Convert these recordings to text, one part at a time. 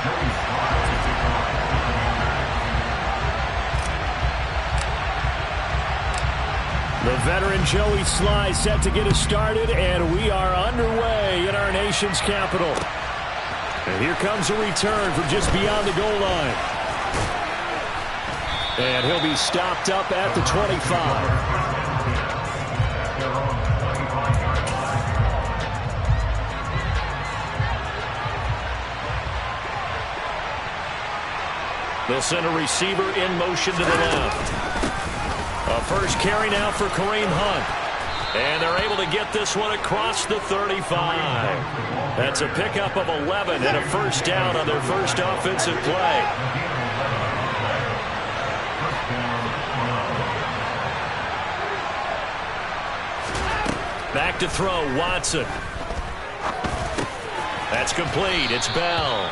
The veteran Joey Sly set to get us started, and we are underway in our nation's capital. And here comes a return from just beyond the goal line. And he'll be stopped up at the 25. They'll send a receiver in motion to the left. A first carry now for Kareem Hunt. And they're able to get this one across the 35. That's a pickup of 11 and a first down on their first offensive play. Back to throw, Watson. That's complete. It's Bell.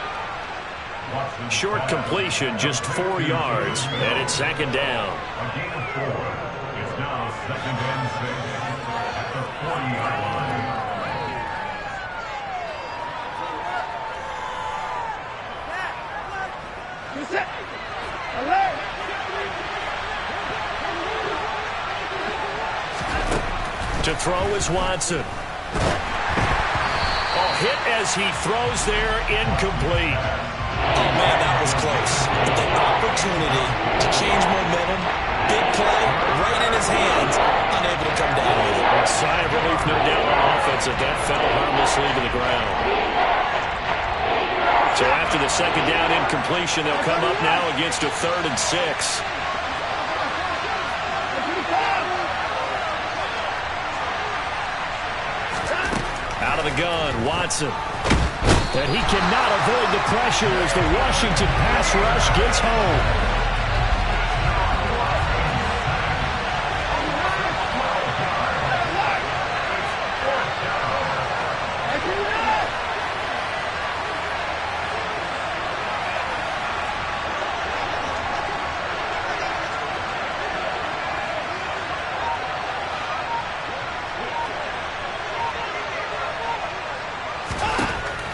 Short completion, just 4 yards, and it's second down. A gain of 4. It's now 2nd and 6 at the 40-yard line. To throw is Watson. Oh, hit as he throws there, incomplete. Oh, man, that was close. But the opportunity to change momentum, big play, right in his hands, unable to come down with it. A sigh of relief, no doubt, on offense if that fell harmlessly to the ground. So after the second down incompletion, they'll come up now against a 3rd and 6. Out of the gun, Watson. And he cannot avoid the pressure as the Washington pass rush gets home.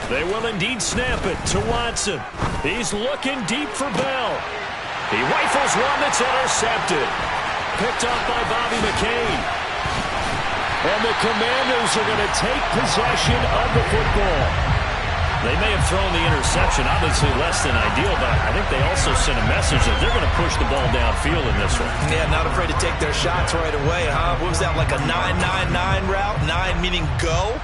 They will indeed snap it to Watson. He's looking deep for Bell. He rifles one that's intercepted. Picked up by Bobby McCain. And the Commanders are going to take possession of the football. They may have thrown the interception, obviously less than ideal, but I think they also sent a message that they're going to push the ball downfield in this one. Yeah, not afraid to take their shots right away, huh? What was that, like a 9-9-9 route? 9 meaning go?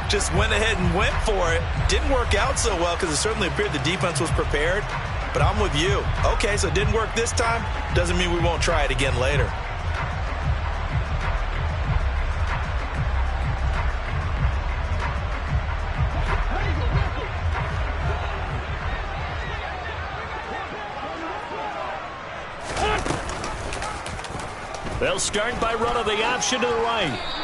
Just went ahead and went for it. Didn't work out so well because it certainly appeared the defense was prepared. But I'm with you. Okay, so it didn't work this time. Doesn't mean we won't try it again later. They'll start by running the option to the right.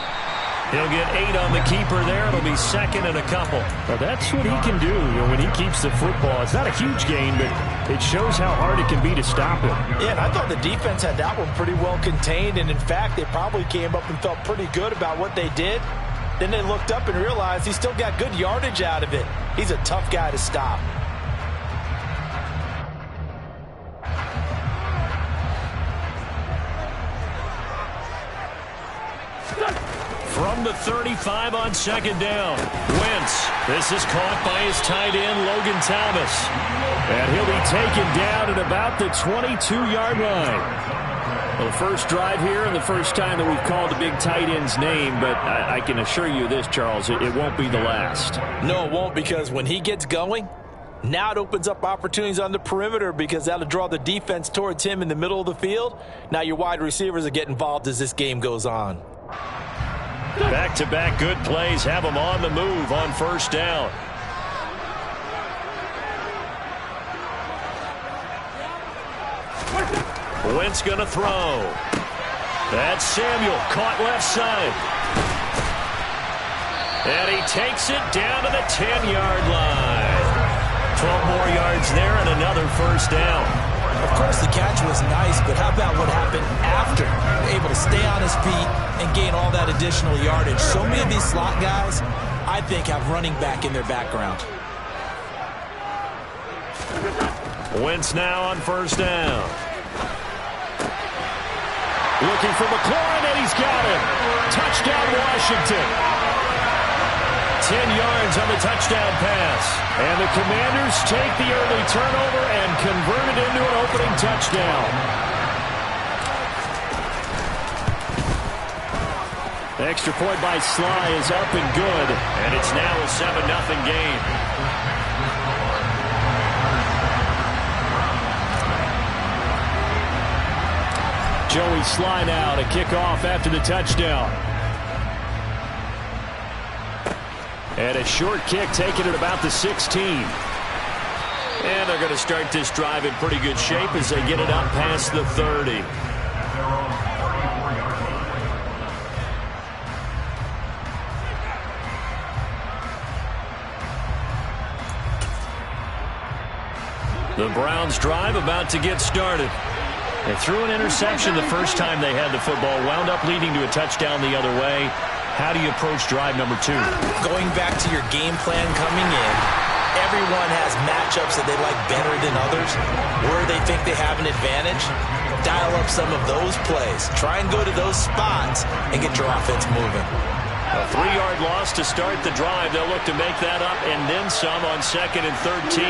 He'll get 8 on the keeper there. It'll be 2nd and a couple. Well, that's what he can do when he keeps the football. It's not a huge gain, but it shows how hard it can be to stop him. Yeah, and I thought the defense had that one pretty well contained, and in fact, they probably came up and felt pretty good about what they did. Then they looked up and realized he still got good yardage out of it. He's a tough guy to stop. From the 35 on 2nd down. Wentz. This is caught by his tight end, Logan Thomas. And he'll be taken down at about the 22-yard line. Well, the first drive here and the first time that we've called a big tight end's name, but I can assure you this, Charles, it won't be the last. No, it won't, because when he gets going, now it opens up opportunities on the perimeter because that'll draw the defense towards him in the middle of the field. Now your wide receivers will get involved as this game goes on. Back-to-back good plays have them on the move on first down. Wentz going to throw. That's Samuel, caught left side. And he takes it down to the 10-yard line. 12 more yards there and another first down. Of course, the catch was nice, but how about what happened after? Able to stay on his feet and gain all that additional yardage. So many of these slot guys, I think, have running back in their background. Wentz now on first down. Looking for McLaurin, and he's got him. Touchdown, Washington. 10 yards on the touchdown pass. And the Commanders take the early turnover and convert it into an opening touchdown. Extra point by Sly is up and good, and it's now a 7-0 game. Joey Sly now to kick off after the touchdown. And a short kick taken at about the 16. And they're going to start this drive in pretty good shape as they get it up past the 30. The Browns drive about to get started. They threw an interception the first time they had the football, wound up leading to a touchdown the other way. How do you approach drive number 2? Going back to your game plan coming in, everyone has matchups that they like better than others, where they think they have an advantage. Dial up some of those plays. Try and go to those spots and get your offense moving. A 3-yard loss to start the drive. They'll look to make that up and then some on 2nd and 13.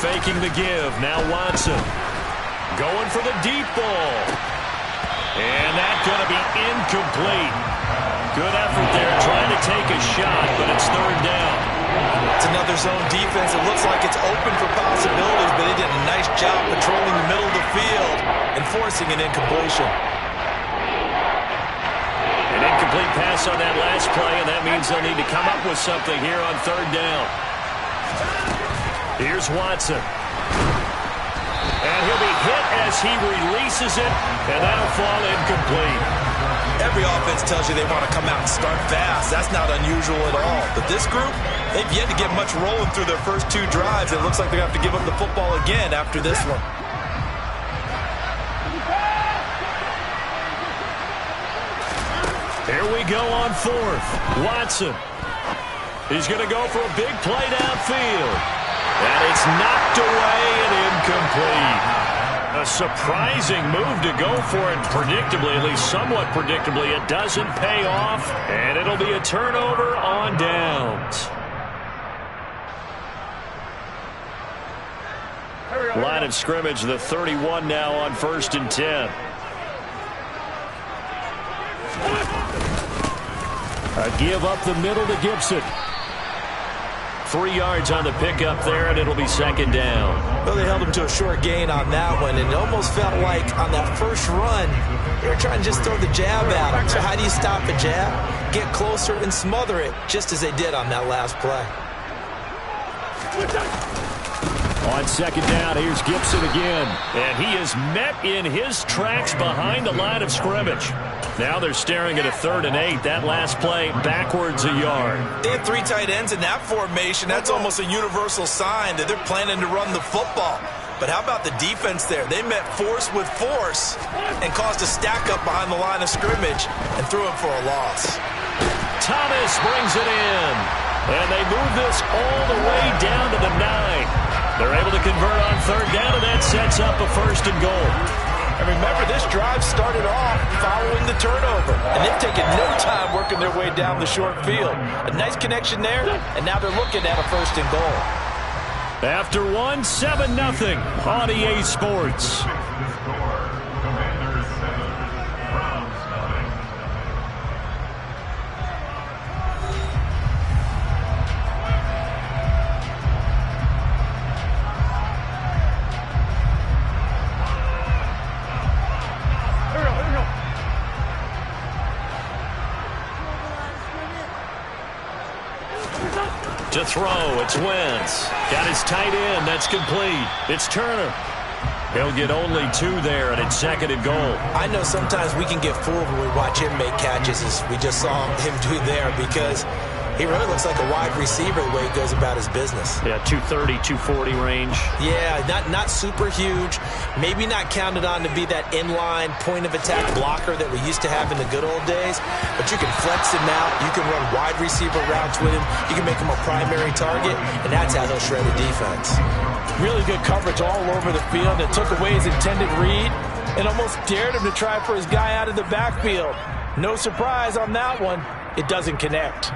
Faking the give. Now Watson. Going for the deep ball. And that's going to be incomplete. Good effort there trying to take a shot, but it's 3rd down. It's another zone defense. It looks like it's open for possibilities, but they did a nice job patrolling the middle of the field and forcing an incompletion. An incomplete pass on that last play, and that means they'll need to come up with something here on 3rd down. Here's Watson. And he'll be hit as he releases it, and that'll fall incomplete. Every offense tells you they want to come out and start fast. That's not unusual at all. But this group, they've yet to get much rolling through their first 2 drives. It looks like they're going to have to give up the football again after this one. Here we go on 4th. Watson. He's going to go for a big play downfield. And it's knocked away and incomplete. A surprising move to go for it. Predictably, at least somewhat predictably, it doesn't pay off. And it'll be a turnover on downs. Line of scrimmage, the 31 now on 1st and 10. A give up the middle to Gibson. 3 yards on the pickup there, and it'll be 2nd down. Well, they held him to a short gain on that one, and it almost felt like on that first run, they were trying to just throw the jab at him. So how do you stop a jab? Get closer and smother it, just as they did on that last play. On 2nd down, here's Gibson again. And he is met in his tracks behind the line of scrimmage. Now they're staring at a 3rd and 8. That last play backwards a yard. They have 3 tight ends in that formation. That's almost a universal sign that they're planning to run the football. But how about the defense there? They met force with force and caused a stack up behind the line of scrimmage and threw him for a loss. Thomas brings it in. And they move this all the way down to the 9. They're able to convert on 3rd down, and that sets up a 1st and goal. And remember, this drive started off following the turnover, and they've taken no time working their way down the short field. A nice connection there, and now they're looking at a 1st and goal. After 1, 7-0 on EA Sports. To throw, it's Wentz. Got his tight end, that's complete. It's Turner. He'll get only 2 there, and it's 2nd and goal. I know sometimes we can get fooled when we watch him make catches, as we just saw him do there, because He really looks like a wide receiver the way he goes about his business. Yeah, 230, 240 range. Yeah, not super huge. Maybe not counted on to be that inline point-of-attack blocker that we used to have in the good old days. But you can flex him out. You can run wide receiver routes with him. You can make him a primary target, and that's how he'll shred a defense. Really good coverage all over the field. It took away his intended read and almost dared him to try for his guy out of the backfield. No surprise on that one. It doesn't connect.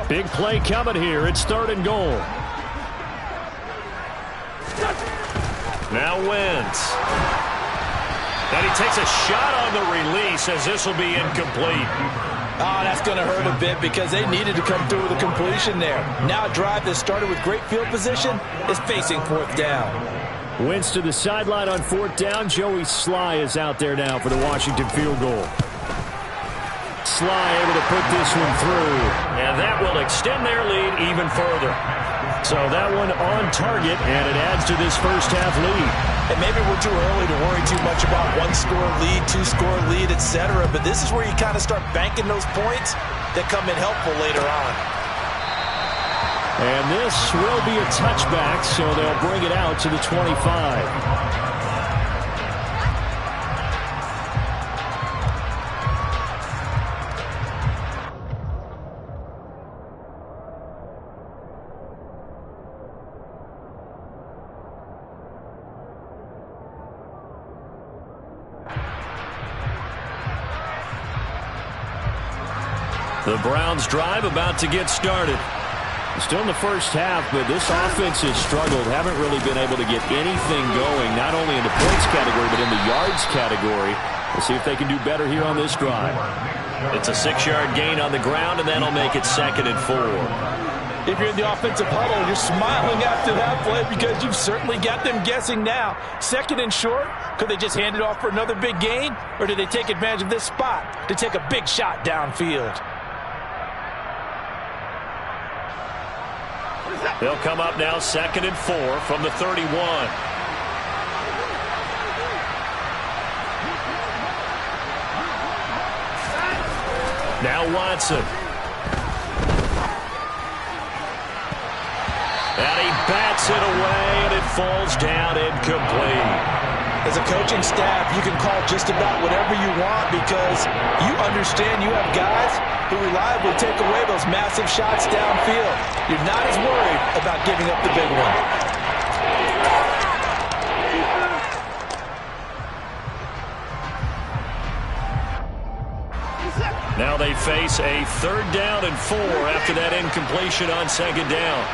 Big play coming here. It's 3rd and goal. Now Wentz. And he takes a shot on the release as this will be incomplete. Oh, that's going to hurt a bit because they needed to come through with a completion there. Now a drive that started with great field position is facing 4th down. Wentz to the sideline on 4th down. Joey Sly is out there now for the Washington field goal. Sly able to put this one through. And that will extend their lead even further. So that one on target, and it adds to this first half lead. And maybe we're too early to worry too much about 1-score lead, 2-score lead, etc. But this is where you kind of start banking those points that come in helpful later on. And this will be a touchback, so they'll bring it out to the 25. The Browns drive about to get started. Still in the first half, but this offense has struggled. Haven't really been able to get anything going, not only in the points category, but in the yards category. We'll see if they can do better here on this drive. It's a 6-yard gain on the ground, and that'll make it 2nd and 4. If you're in the offensive huddle, you're smiling after that play because you've certainly got them guessing now. 2nd and short, could they just hand it off for another big gain? Or did they take advantage of this spot to take a big shot downfield? They'll come up now 2nd and 4 from the 31. Now Watson. And he bats it away, and it falls down incomplete. As a coaching staff, you can call just about whatever you want because you understand you have guys who reliably take away those massive shots downfield. You're not as worried about giving up the big one. Now they face a 3rd down and 4 after that incompletion on 2nd down.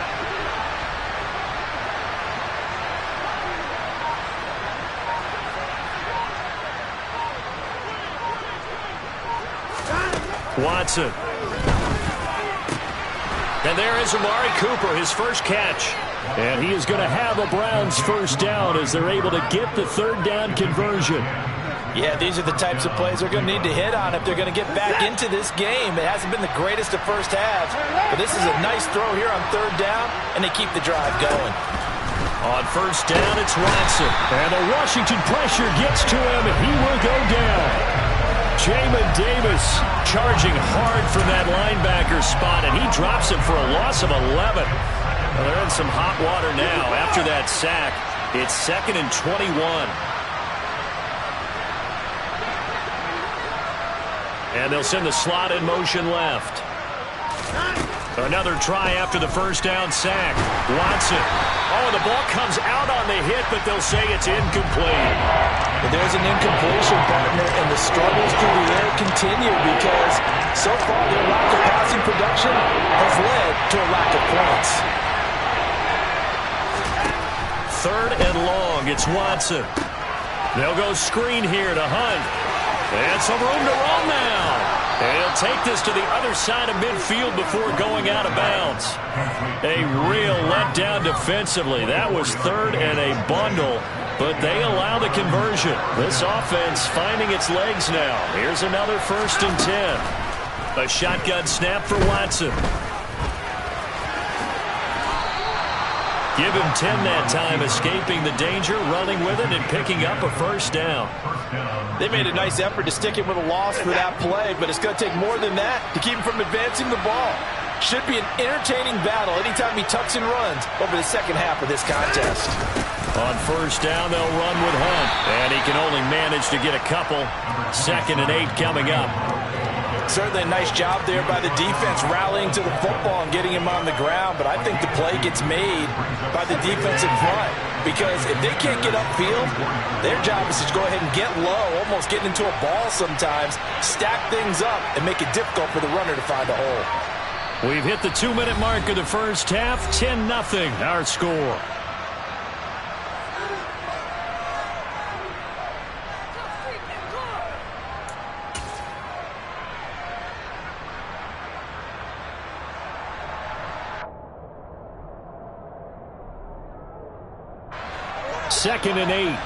Watson. And there is Amari Cooper, his first catch. And he is going to have a Browns first down as they're able to get the 3rd down conversion. Yeah, these are the types of plays they're going to need to hit on if they're going to get back into this game. It hasn't been the greatest of first halves, but this is a nice throw here on 3rd down, and they keep the drive going. On 1st down, it's Watson. And the Washington pressure gets to him, and he will go down. Jamin Davis charging hard from that linebacker spot, and he drops him for a loss of 11. Well, they're in some hot water now. After that sack, it's 2nd and 21. And they'll send the slot in motion left. Another try after the first down sack. Watson. Oh, the ball comes out on the hit, but they'll say it's incomplete. But there's an incompletion, partner, and the struggles through the air continue because so far their lack of passing production has led to a lack of points. 3rd and long. It's Watson. They'll go screen here to Hunt. And some room to run now. And he'll take this to the other side of midfield before going out of bounds. A real letdown defensively. That was 3rd and a bundle, but they allow the conversion. This offense finding its legs now. Here's another 1st and 10. A shotgun snap for Watson. Give him 10 that time, escaping the danger, running with it, and picking up a first down. They made a nice effort to stick him with a loss for that play, but it's going to take more than that to keep him from advancing the ball. Should be an entertaining battle anytime he tucks and runs over the second half of this contest. On first down, they'll run with Hunt, and he can only manage to get a couple. 2nd and 8 coming up. Certainly a nice job there by the defense rallying to the football and getting him on the ground, but I think the play gets made by the defensive front because if they can't get upfield, their job is to go ahead and get low, almost getting into a ball sometimes, stack things up, and make it difficult for the runner to find a hole. We've hit the 2-minute mark of the first half, 10-0 our score. Second and 8.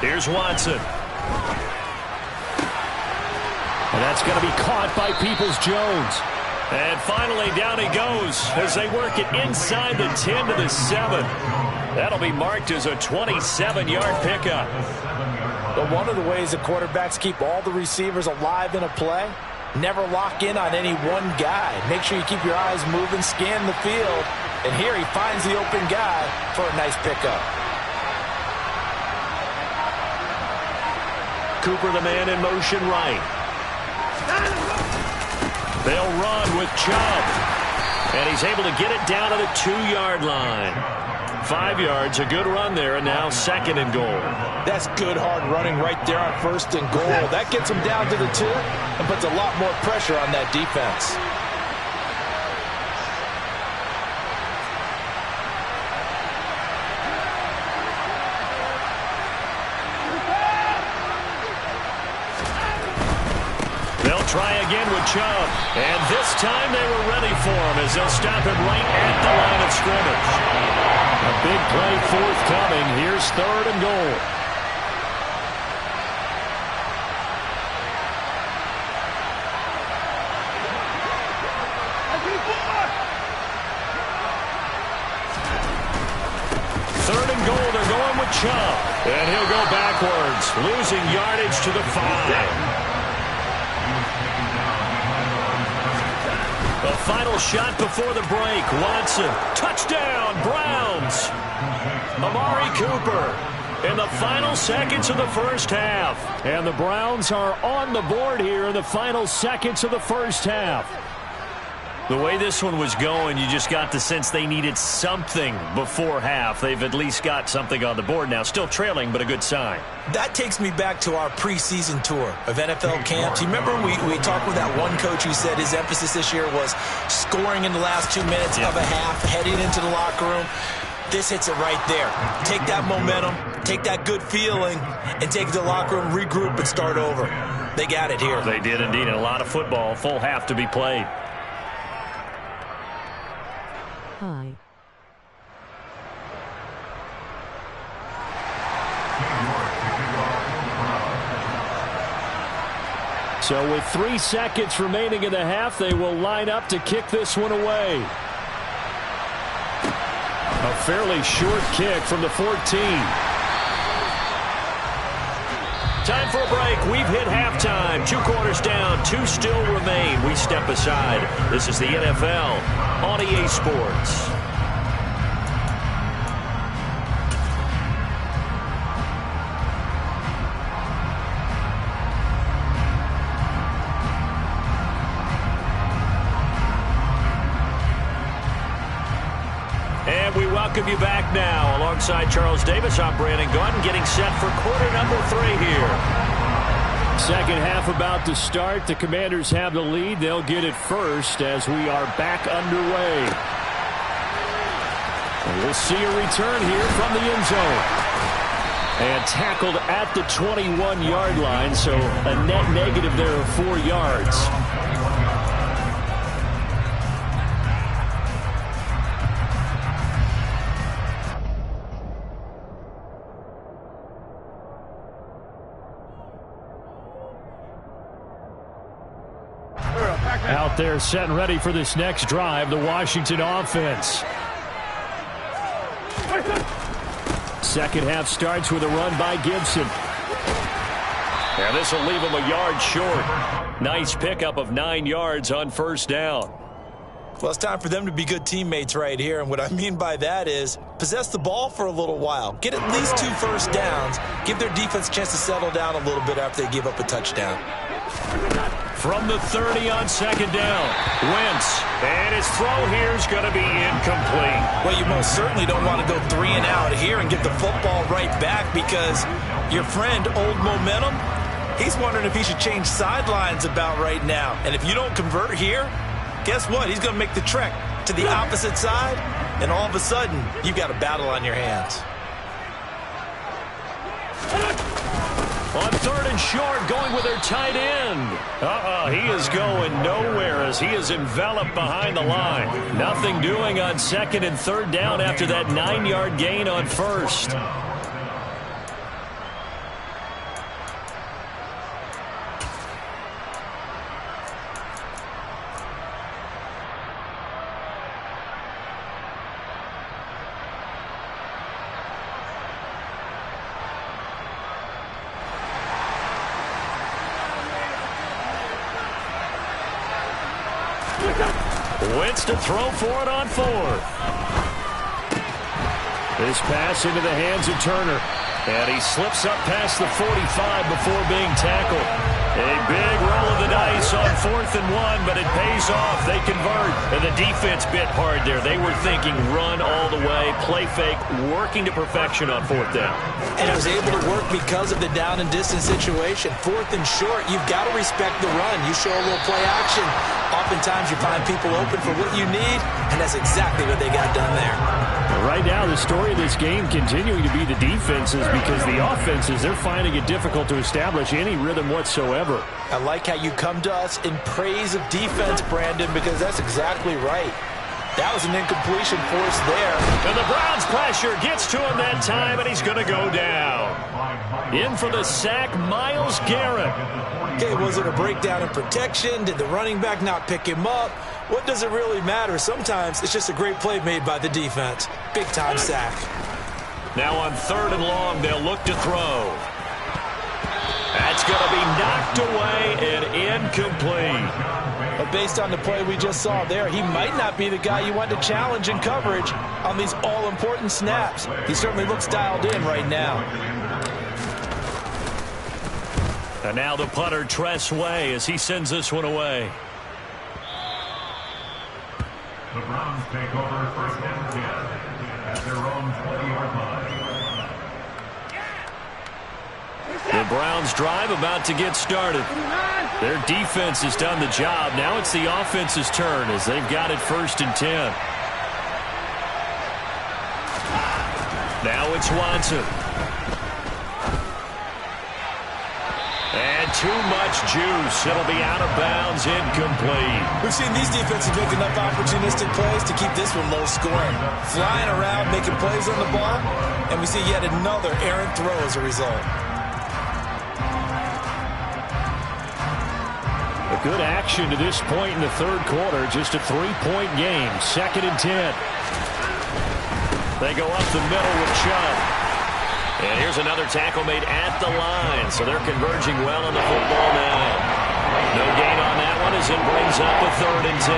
Here's Watson. And that's going to be caught by Peoples-Jones. And finally down he goes as they work it inside the 10 to the 7. That'll be marked as a 27-yard pickup. But one of the ways the quarterbacks keep all the receivers alive in a play, never lock in on any one guy. Make sure you keep your eyes moving, scan the field. And here he finds the open guy for a nice pickup. Cooper, the man in motion right. They'll run with Chubb. And he's able to get it down to the 2-yard line. 5 yards, a good run there, and now 2nd and goal. That's good hard running right there on 1st and goal. That gets him down to the 2 and puts a lot more pressure on that defense. They'll try again with Chubb. And this time they were ready for him as they'll stop him right at the line of scrimmage. A big play forthcoming. Here's 3rd and goal. Third and goal. They're going with Chubb. And he'll go backwards, losing yardage to the 5. The final shot before the break. Watson. Touchdown, Browns. Amari Cooper in the final seconds of the first half. And the Browns are on the board here in the final seconds of the first half. The way this one was going, you just got the sense they needed something before half. They've at least got something on the board now. Still trailing, but a good sign. That takes me back to our preseason tour of NFL camps. You remember we talked with that one coach who said his emphasis this year was scoring in the last 2 minutes of a half, heading into the locker room. This hits it right there. Take that momentum, take that good feeling, and take it to the locker room, regroup, and start over. They got it here. They did indeed. And a lot of football, full half to be played. Hi. So with 3 seconds remaining in the half, they will line up to kick this one away. A fairly short kick from the 14. Time for a break. We've hit halftime. 2 quarters down. 2 still remain. We step aside. This is the NFL on EA Sports. And we welcome you back now. Alongside Charles Davis, I'm Brandon Gordon, getting set for quarter number 3 here. Second half about to start. The Commanders have the lead. They'll get it first as we are back underway. And we'll see a return here from the end zone. And tackled at the 21-yard line, so a net negative there of 4 yards. Out there set and ready for this next drive, the Washington offense. Second half starts with a run by Gibson. And this will leave him a yard short. Nice pickup of 9 yards on first down. Well, it's time for them to be good teammates right here. And what I mean by that is possess the ball for a little while. Get at least 2 first downs. Give their defense a chance to settle down a little bit after they give up a touchdown. From the 30 on second down, Wentz. And his throw here is going to be incomplete. Well, you most certainly don't want to go 3 and out here and get the football right back because your friend, Old Momentum, he's wondering if he should change sidelines about right now. And if you don't convert here, guess what? He's going to make the trek to the opposite side, and all of a sudden, you've got a battle on your hands. On third and short, going with their tight end. He is going nowhere as he is enveloped behind the line. Nothing doing on second and third down after that 9-yard gain on first. Wentz to throw for it on 4th. This pass into the hands of Turner. And he slips up past the 45 before being tackled. A big roll of the dice on 4th and 1, but it pays off. They convert. And the defense bit hard there. They were thinking run all the way, play fake, working to perfection on 4th down. And it was able to work because of the down and distance situation. 4th and short, you've got to respect the run. You show a little play action. Oftentimes you find people open for what you need, and that's exactly what they got done there. Right now, the story of this game continuing to be the defenses because the offenses, they're finding it difficult to establish any rhythm whatsoever. I like how you come to us in praise of defense, Brandon, because that's exactly right. That was an incompletion forced there. And the Browns pressure gets to him that time, and he's going to go down. In for the sack, Myles Garrett. Okay, was it a breakdown in protection? Did the running back not pick him up? What does it really matter? Sometimes it's just a great play made by the defense. Big-time sack. Now on 3rd and long, they'll look to throw. That's going to be knocked away and incomplete. But based on the play we just saw there, he might not be the guy you want to challenge in coverage on these all-important snaps. He certainly looks dialed in right now. And now the punter, Tress Way, as he sends this one away. The Browns take over 1st and 10 at their own 20-yard line. The Browns drive about to get started. Their defense has done the job. Now it's the offense's turn as they've got it 1st and 10. Now it's Watson. And too much juice. It'll be out of bounds, incomplete. We've seen these defenses make enough opportunistic plays to keep this one low scoring. Flying around, making plays on the ball, and we see yet another errant throw as a result. A good action to this point in the 3rd quarter. Just a 3-point game. 2nd and 10. They go up the middle with Chubb. And here's another tackle made at the line. So they're converging well on the football now. No gain on that one as it brings up a 3rd and 10.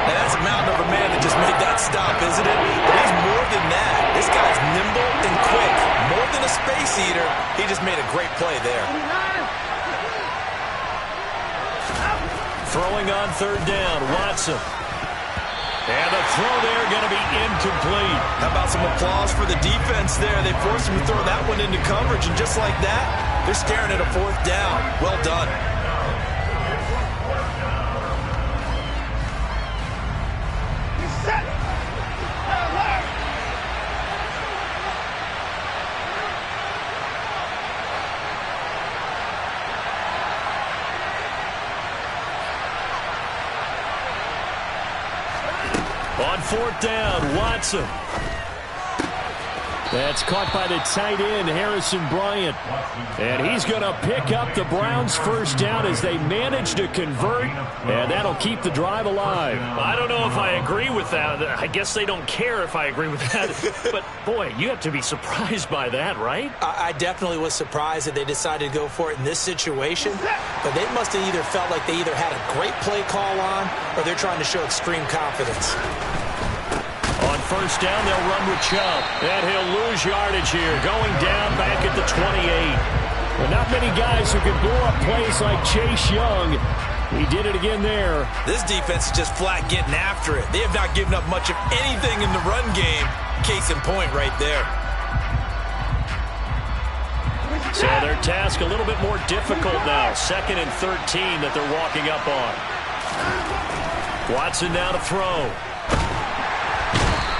Now that's a mountain of a man that just made that stop, isn't it? But he's more than that. This guy's nimble and quick. More than a space eater. He just made a great play there. Throwing on 3rd down, Watson. And the throw there going to be incomplete. How about some applause for the defense there? They forced him to throw that one into coverage, and just like that, they're staring at a 4th down. Well done. On 4th down, Watson. That's caught by the tight end, Harrison Bryant. And he's going to pick up the Browns' first down as they manage to convert, and that'll keep the drive alive. I don't know if I agree with that. I guess they don't care if I agree with that. But, boy, you have to be surprised by that, right? I definitely was surprised that they decided to go for it in this situation, but they must have either felt like they either had a great play call on or they're trying to show extreme confidence. On first down, they'll run with Chubb. And he'll lose yardage here, going down back at the 28. Well, not many guys who can blow up plays like Chase Young. He did it again there. This defense is just flat getting after it. They have not given up much of anything in the run game. Case in point right there. So their task a little bit more difficult now. 2nd and 13 that they're walking up on. Watson now to throw.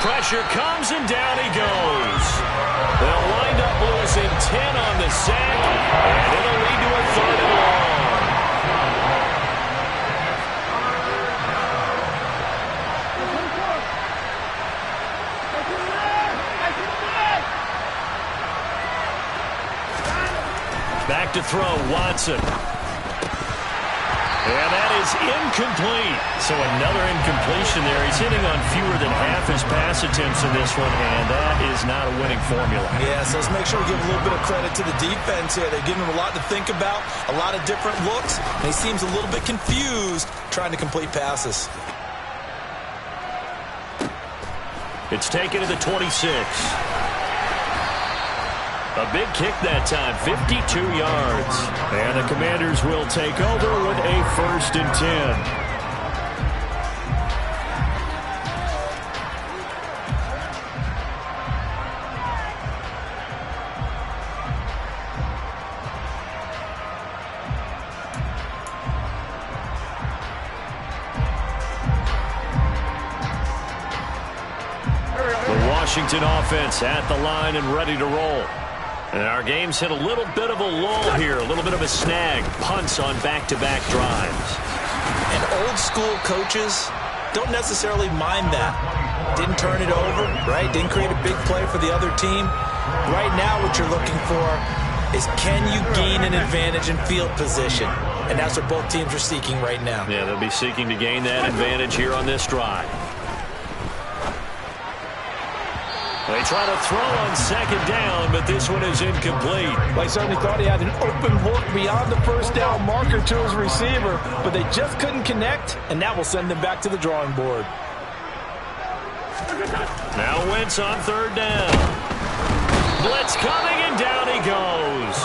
Pressure comes, and down he goes. They'll wind up losing 10 on the sack, and it'll lead to a 3rd and long. Back to throw, Watson. And that is incomplete. So another incompletion there. He's hitting on fewer than half his pass attempts in this one, and that is not a winning formula. Yeah, so let's make sure we give a little bit of credit to the defense here. They're giving him a lot to think about, a lot of different looks, and he seems a little bit confused trying to complete passes. It's taken to the 26. A big kick that time, 52 yards. And the Commanders will take over with a 1st and 10. The Washington offense at the line and ready to roll. And our game's hit a little bit of a lull here, a little bit of a snag. Punts on back-to-back drives. And old-school coaches don't necessarily mind that. Didn't turn it over, right? Didn't create a big play for the other team. Right now what you're looking for is can you gain an advantage in field position? And that's what both teams are seeking right now. Yeah, they'll be seeking to gain that advantage here on this drive. They try to throw on 2nd down, but this one is incomplete. Well, he certainly thought he had an open look beyond the first down marker to his receiver, but they just couldn't connect, and that will send them back to the drawing board. Now Wentz on 3rd down. Blitz coming, and down he goes.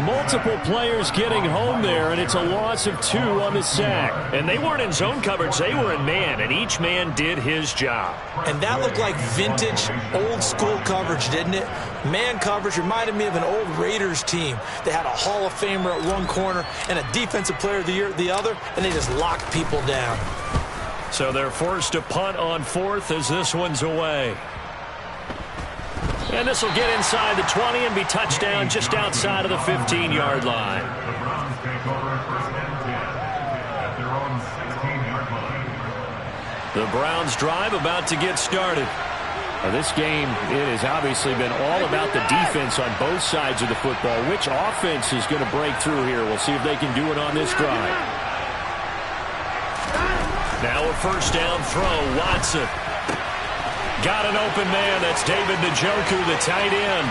Multiple players getting home there, and it's a loss of 2 on the sack. And they weren't in zone coverage. They were in man, and each man did his job. And that looked like vintage, old-school coverage, didn't it? Man coverage reminded me of an old Raiders team. They had a Hall of Famer at one corner and a Defensive Player of the Year at the other, and they just locked people down. So they're forced to punt on 4th as this one's away. And this will get inside the 20 and be touchdown just outside of the 15-yard line. The Browns take over 1st and 10 at their own 16-yard line. The Browns drive about to get started. Now this game, it has obviously been all about the defense on both sides of the football. Which offense is going to break through here? We'll see if they can do it on this drive. Now a 1st down throw, Watson. Got an open man. That's David Njoku, the tight end.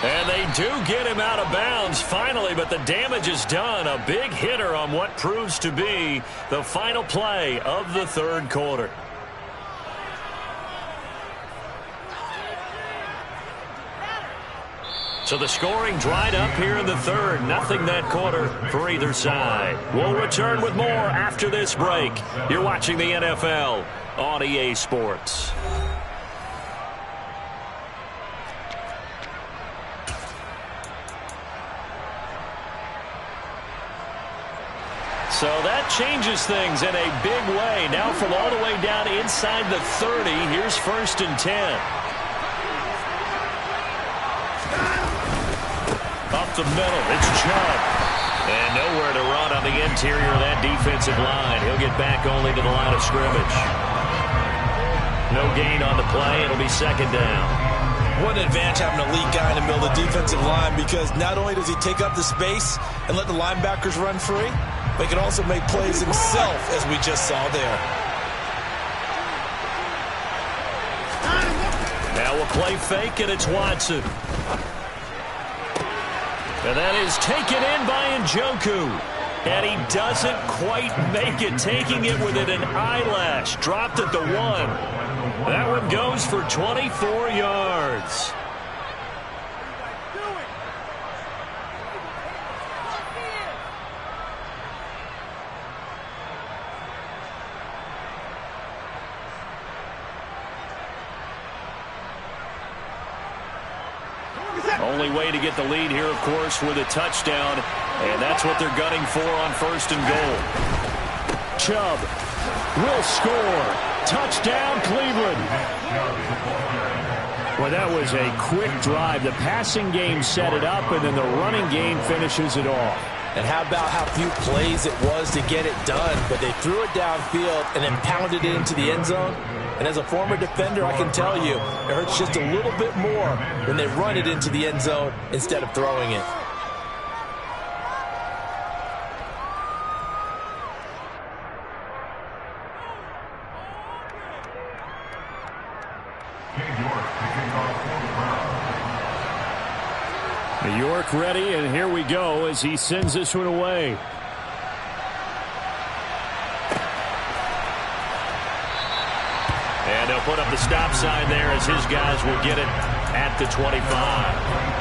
And they do get him out of bounds finally, but the damage is done. A big hitter on what proves to be the final play of the 3rd quarter. So the scoring dried up here in the 3rd. Nothing that quarter for either side. We'll return with more after this break. You're watching the NFL on EA Sports. So that changes things in a big way. Now from all the way down inside the 30, here's 1st and 10. Up the middle, it's Chubb. And nowhere to run on the interior of that defensive line. He'll get back only to the line of scrimmage. No gain on the play. It'll be second down. What an advantage having an elite guy in the middle of the defensive line, because not only does he take up the space and let the linebackers run free, but he can also make plays himself, as we just saw there. Now we'll play fake, and it's Watson. And that is taken in by Njoku. And he doesn't quite make it, taking it within an eyelash. Dropped at the 1. That one goes for 24 yards. Only way to get the lead here, of course, with a touchdown. And that's what they're gunning for on 1st and goal. Chubb will score. Touchdown, Cleveland. Well, that was a quick drive. The passing game set it up, and then the running game finishes it off. And how about how few plays it was to get it done, but they threw it downfield and then pounded it into the end zone. And as a former defender, I can tell you, it hurts just a little bit more when they run it into the end zone instead of throwing it. New York ready, and here we go as he sends this one away. And they'll put up the stop sign there as his guys will get it at the 25.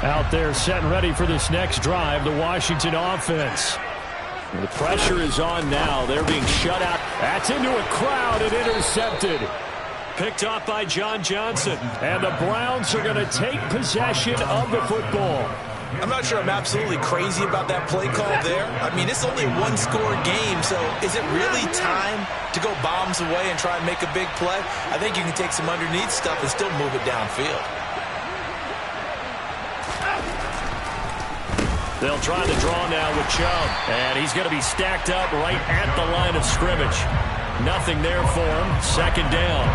Out there set and ready for this next drive, the Washington offense. The pressure is on now. They're being shut out. That's into a crowd and intercepted. Picked off by John Johnson. And the Browns are going to take possession of the football. I'm not sure I'm absolutely crazy about that play call there. I mean, it's only a one-score game, so is it really time to go bombs away and try and make a big play? I think you can take some underneath stuff and still move it downfield. They'll try the draw now with Chubb. And he's going to be stacked up right at the line of scrimmage. Nothing there for him. Second down.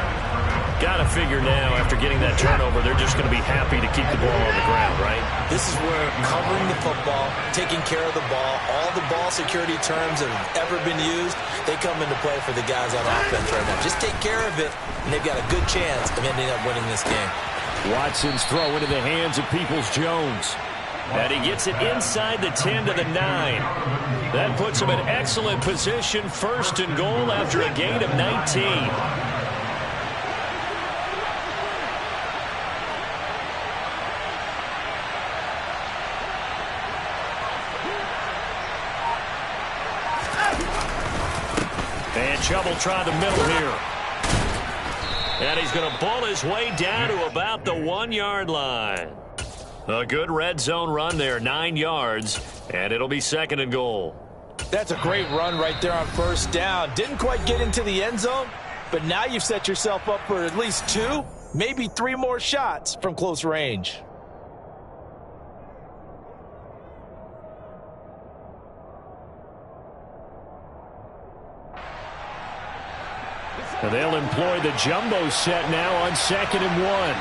Got to figure now, after getting that turnover, they're just going to be happy to keep the ball on the ground, right? This is where covering the football, taking care of the ball, all the ball security terms that have ever been used, they come into play for the guys on offense right now. Just take care of it, and they've got a good chance of ending up winning this game. Watson's throw into the hands of Peoples-Jones. And he gets it inside the 10 to the 9. That puts him in excellent position, 1st and goal after a gain of 19. And Chubb will try the middle here. And he's going to bull his way down to about the 1-yard line. A good red zone run there, 9 yards, and it'll be 2nd and goal. That's a great run right there on 1st down. Didn't quite get into the end zone, but now you've set yourself up for at least 2, maybe 3 more shots from close range. And they'll employ the jumbo set now on 2nd and 1.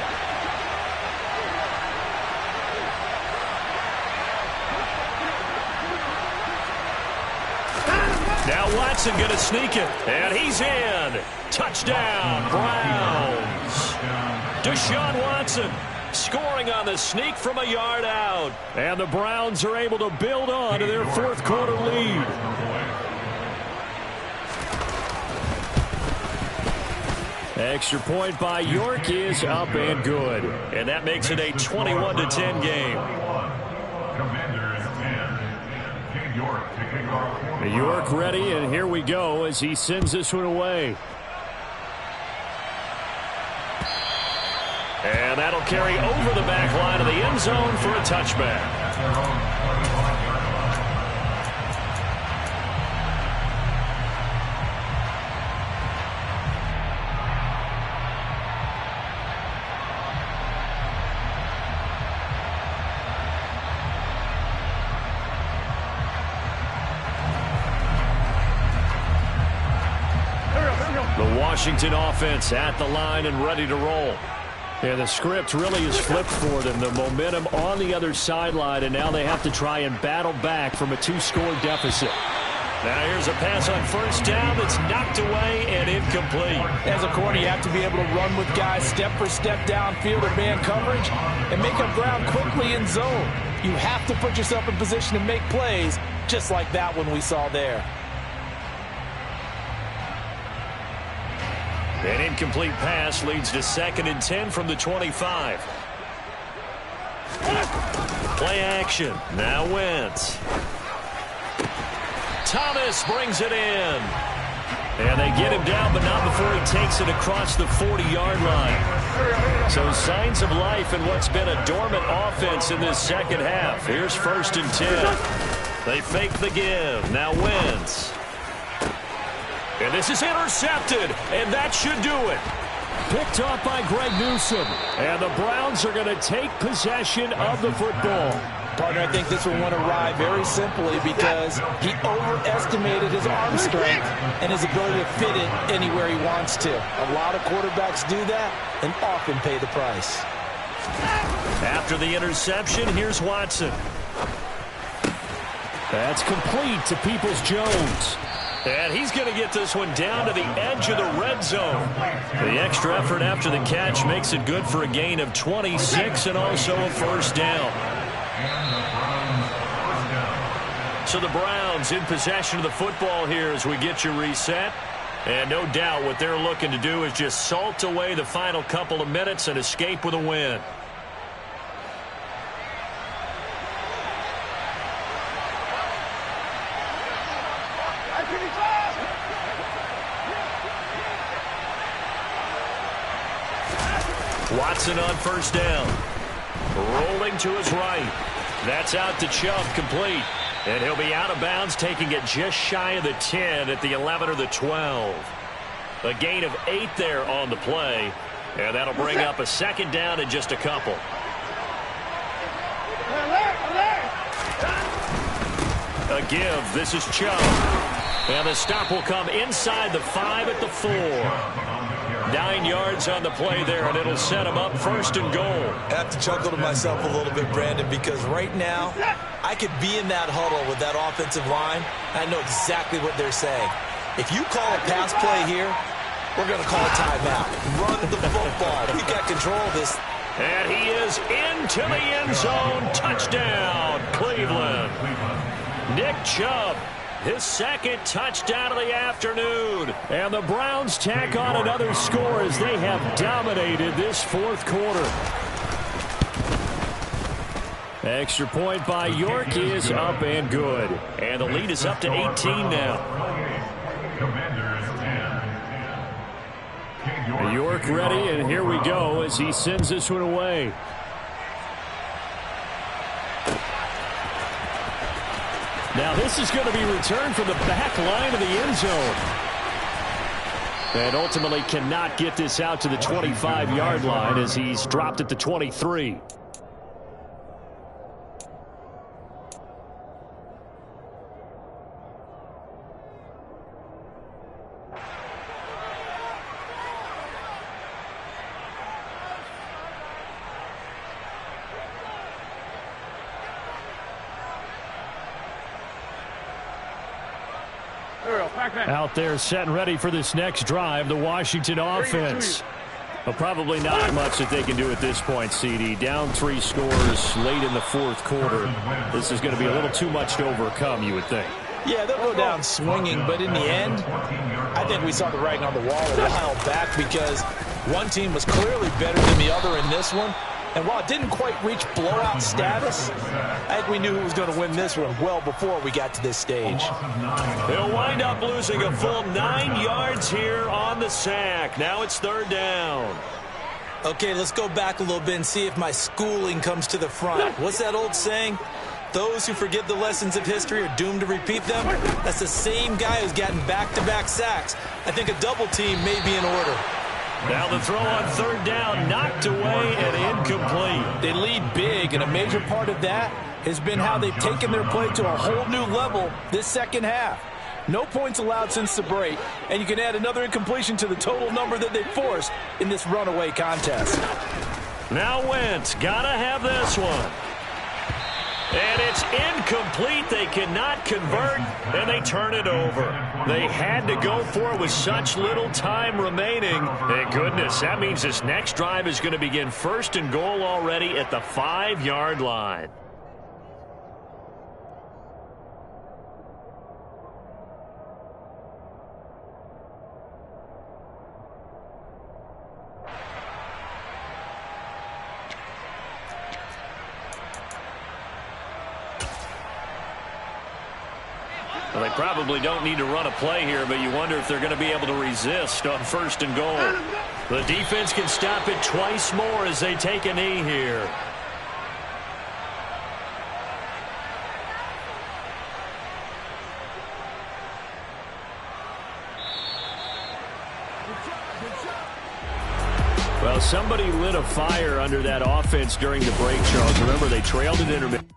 Now Watson going to sneak it, and he's in. Touchdown, Browns. Deshaun Watson scoring on the sneak from a yard out. And the Browns are able to build on to their 4th quarter lead. Extra point by York is up and good. And that makes it a 21-10 game. York ready, and here we go as he sends this one away. And that'll carry over the back line of the end zone for a touchback. The Washington offense at the line and ready to roll. Yeah, the script really is flipped for them. The momentum on the other sideline, and now they have to try and battle back from a 2-score deficit. Now here's a pass on first down that's knocked away and incomplete. As a corner, you have to be able to run with guys step for step downfield or man coverage and make up ground quickly in zone. You have to put yourself in position to make plays, just like that one we saw there. An incomplete pass leads to 2nd and 10 from the 25. Play action. Now Wentz. Thomas brings it in. And they get him down, but not before he takes it across the 40-yard line. So signs of life in what's been a dormant offense in this second half. Here's 1st and 10. They fake the give. Now Wentz. And this is intercepted, and that should do it. Picked off by Greg Newsome. And the Browns are going to take possession of the football. Partner, I think this will want to ride very simply because he overestimated his arm strength and his ability to fit it anywhere he wants to. A lot of quarterbacks do that and often pay the price. After the interception, here's Watson. That's complete to Peoples-Jones. And he's going to get this one down to the edge of the red zone. The extra effort after the catch makes it good for a gain of 26 and also a first down. So the Browns in possession of the football here as we get you reset. And no doubt what they're looking to do is just salt away the final couple of minutes and escape with a win. Watson on first down. Rolling to his right. That's out to Chubb, complete. And he'll be out of bounds, taking it just shy of the 10 at the 11 or the 12. A gain of 8 there on the play. And that'll bring up a 2nd down in just a couple. A give. This is Chubb. And the stop will come inside the 5 at the 4. 9 yards on the play there, and it'll set him up 1st and goal. I have to chuckle to myself a little bit, Brandon, because right now I could be in that huddle with that offensive line, and I know exactly what they're saying. If you call a pass play here, we're going to call a timeout. Run the football. We've got control of this. And he is into the end zone. Touchdown, Cleveland. Nick Chubb. His 2nd touchdown of the afternoon. And the Browns tack on another score as they have dominated this 4th quarter. Extra point by York is up and good. And the lead is up to 18 now. York ready, and here we go as he sends this one away. Now this is going to be returned from the back line of the end zone. And ultimately cannot get this out to the 25-yard line as he's dropped at the 23. Out there set and ready for this next drive, the Washington offense. Well, probably not much that they can do at this point, CD. Down 3 scores late in the 4th quarter. This is going to be a little too much to overcome, you would think. Yeah, they'll go down swinging, but in the end, I think we saw the writing on the wall a while back because one team was clearly better than the other in this one. And while it didn't quite reach blowout status, I think we knew who was going to win this one well before we got to this stage. They'll wind up losing a full 9 yards here on the sack. Now it's 3rd down. Okay, let's go back a little bit and see if my schooling comes to the front. What's that old saying? Those who forget the lessons of history are doomed to repeat them. That's the same guy who's gotten back-to-back sacks. I think a double team may be in order. Now the throw on 3rd down, knocked away and incomplete. They lead big, and a major part of that has been how they've taken their play to a whole new level this second half. No points allowed since the break, and you can add another incompletion to the total number that they forced in this runaway contest. Now Wentz, gotta have this one. And it's incomplete. They cannot convert, and they turn it over. They had to go for it with such little time remaining. And goodness, that means this next drive is going to begin 1st and goal already at the 5-yard line. Well, they probably don't need to run a play here, but you wonder if they're going to be able to resist on 1st and goal. The defense can stop it twice more as they take a knee here. Well, somebody lit a fire under that offense during the break, Charles. Remember, they trailed at intermission.